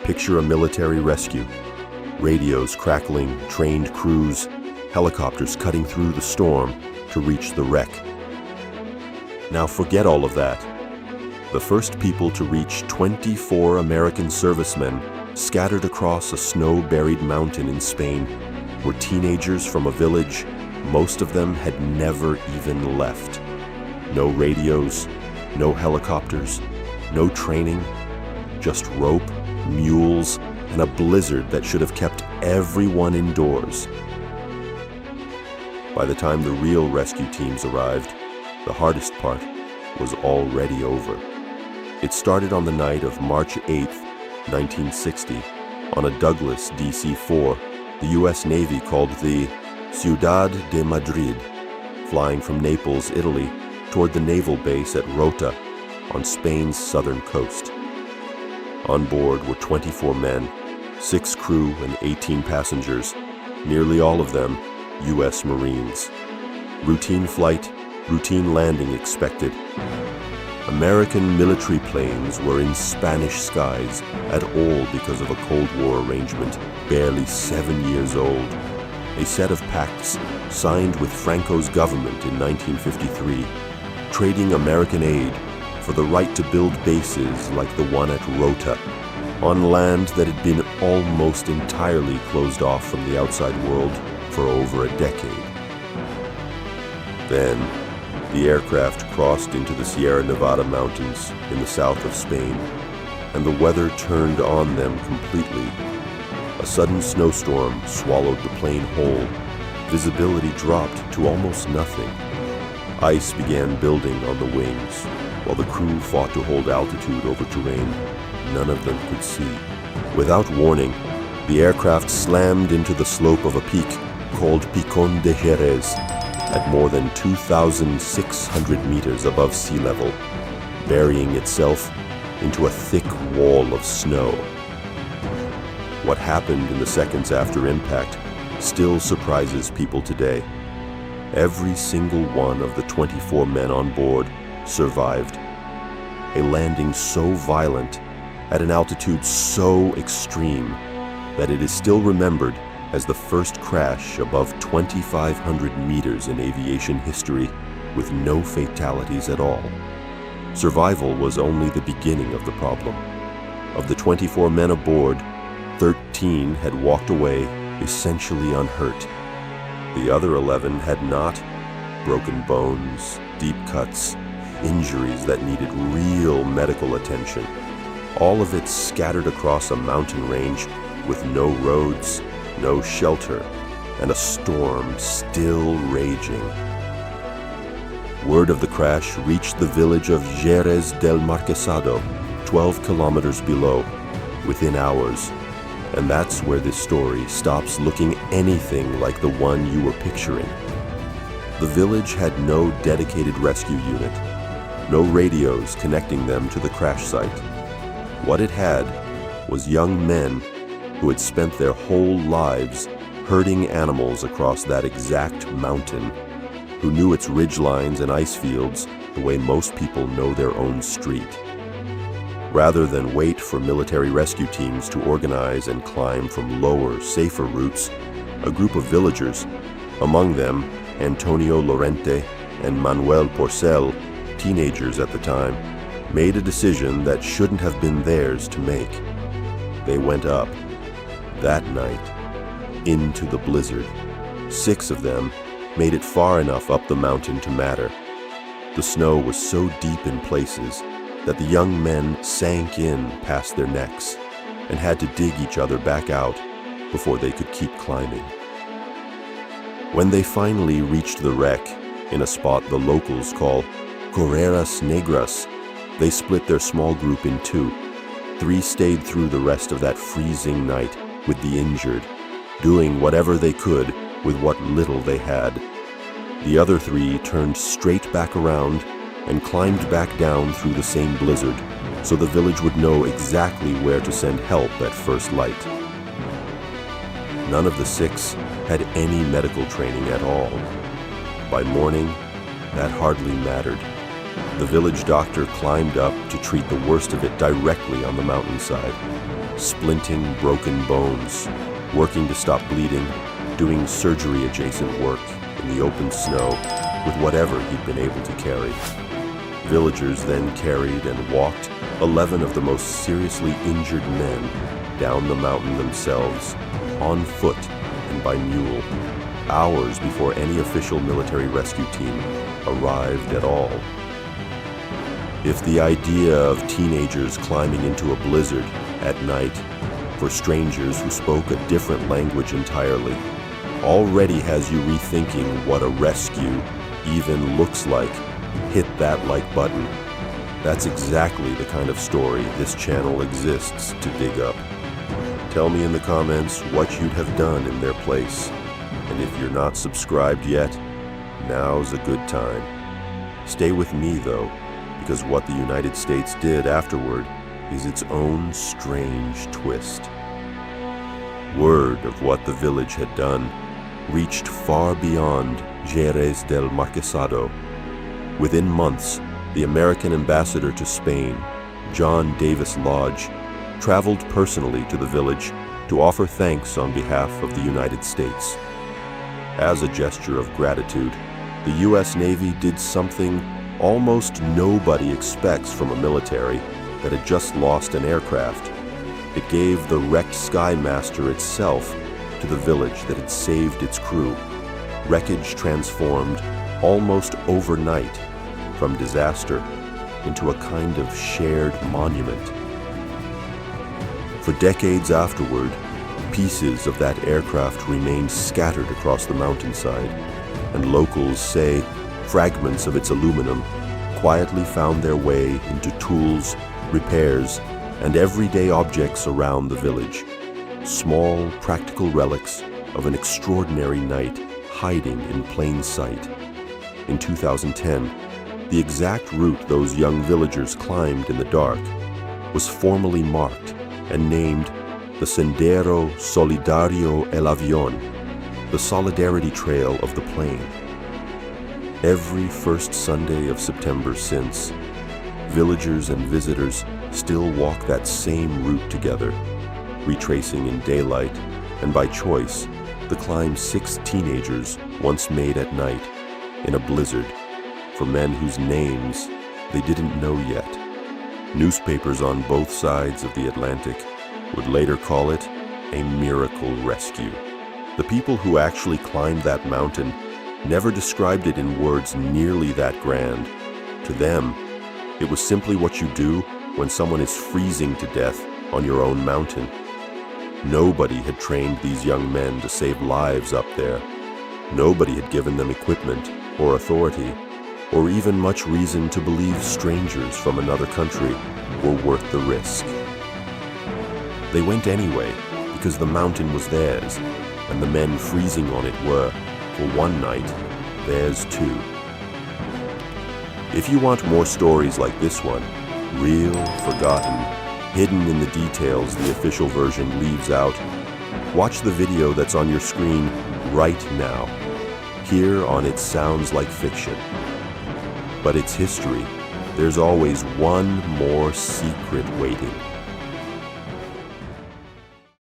Picture a military rescue. Radios crackling, trained crews, helicopters cutting through the storm to reach the wreck. Now forget all of that. The first people to reach 24 American servicemen scattered across a snow-buried mountain in Spain were teenagers from a village most of them had never even left. No radios, no helicopters, no training, just rope, mules, and a blizzard that should have kept everyone indoors. By the time the real rescue teams arrived, the hardest part was already over. It started on the night of March 8th, 1960, on a Douglas DC-4 the U.S. Navy called the Ciudad de Madrid, flying from Naples, Italy, toward the naval base at Rota on Spain's southern coast. On board were 24 men, 6 crew and 18 passengers, nearly all of them U.S. Marines. Routine flight, routine landing expected. American military planes were in Spanish skies, at all because of a Cold War arrangement barely 7 years old. A set of pacts signed with Franco's government in 1953, trading American aid for the right to build bases like the one at Rota, on land that had been almost entirely closed off from the outside world for over a decade. Then, the aircraft crossed into the Sierra Nevada mountains in the south of Spain, and the weather turned on them completely. A sudden snowstorm swallowed the plane whole. Visibility dropped to almost nothing. Ice began building on the wings, while the crew fought to hold altitude over terrain none of them could see. Without warning, the aircraft slammed into the slope of a peak called Picón de Jérez, at more than 2,600 meters above sea level, burying itself into a thick wall of snow. What happened in the seconds after impact still surprises people today. Every single one of the 24 men on board survived. A landing so violent, at an altitude so extreme, that it is still remembered as the first crash above 2,500 meters in aviation history with no fatalities at all. Survival was only the beginning of the problem. Of the 24 men aboard, 13 had walked away essentially unhurt. The other 11 had not. Broken bones, deep cuts, injuries that needed real medical attention. All of it scattered across a mountain range with no roads, no shelter, and a storm still raging. Word of the crash reached the village of Jérez del Marquesado, 12 kilometers below, within hours. And that's where this story stops looking anything like the one you were picturing. The village had no dedicated rescue unit, no radios connecting them to the crash site. What it had was young men who had spent their whole lives herding animals across that exact mountain, who knew its ridgelines and ice fields the way most people know their own street. Rather than wait for military rescue teams to organize and climb from lower, safer routes, a group of villagers, among them Antonio Lorente and Manuel Porcel, teenagers at the time, made a decision that shouldn't have been theirs to make. They went up, that night, into the blizzard. 6 of them made it far enough up the mountain to matter. The snow was so deep in places that the young men sank in past their necks and had to dig each other back out before they could keep climbing. When they finally reached the wreck, in a spot the locals call Carreras Negras, they split their small group in 2. 3 stayed through the rest of that freezing night with the injured, doing whatever they could with what little they had. The other 3 turned straight back around and climbed back down through the same blizzard, so the village would know exactly where to send help at first light. None of the 6 had any medical training at all. By morning, that hardly mattered. The village doctor climbed up to treat the worst of it directly on the mountainside, splinting broken bones, working to stop bleeding, doing surgery-adjacent work in the open snow with whatever he'd been able to carry. Villagers then carried and walked 11 of the most seriously injured men down the mountain themselves, on foot and by mule, hours before any official military rescue team arrived at all. If the idea of teenagers climbing into a blizzard at night for strangers who spoke a different language entirely already has you rethinking what a rescue even looks like, hit that like button. That's exactly the kind of story this channel exists to dig up. Tell me in the comments what you'd have done in their place. And if you're not subscribed yet, now's a good time. Stay with me though, because what the United States did afterward is its own strange twist. Word of what the village had done reached far beyond Jérez del Marquesado. Within months, the American ambassador to Spain, John Davis Lodge, traveled personally to the village to offer thanks on behalf of the United States. As a gesture of gratitude, the U.S. Navy did something almost nobody expects from a military that had just lost an aircraft. It gave the wrecked Skymaster itself to the village that had saved its crew. Wreckage transformed almost overnight from disaster into a kind of shared monument. For decades afterward, pieces of that aircraft remained scattered across the mountainside, and locals say fragments of its aluminum quietly found their way into tools, repairs, and everyday objects around the village. Small, practical relics of an extraordinary night hiding in plain sight. In 2010, the exact route those young villagers climbed in the dark was formally marked and named the Sendero Solidario El Avión, the Solidarity Trail of the Plane. Every first Sunday of September since, villagers and visitors still walk that same route together, retracing in daylight and by choice the climb 6 teenagers once made at night in a blizzard for men whose names they didn't know yet. Newspapers on both sides of the Atlantic would later call it a miracle rescue. The people who actually climbed that mountain never described it in words nearly that grand. To them, it was simply what you do when someone is freezing to death on your own mountain. Nobody had trained these young men to save lives up there. Nobody had given them equipment or authority, or even much reason to believe strangers from another country were worth the risk. They went anyway because the mountain was theirs, and the men freezing on it were, for one night, theirs too. If you want more stories like this one, real, forgotten, hidden in the details the official version leaves out, watch the video that's on your screen right now. Here on It Sounds Like Fiction. But it's history. There's always one more secret waiting.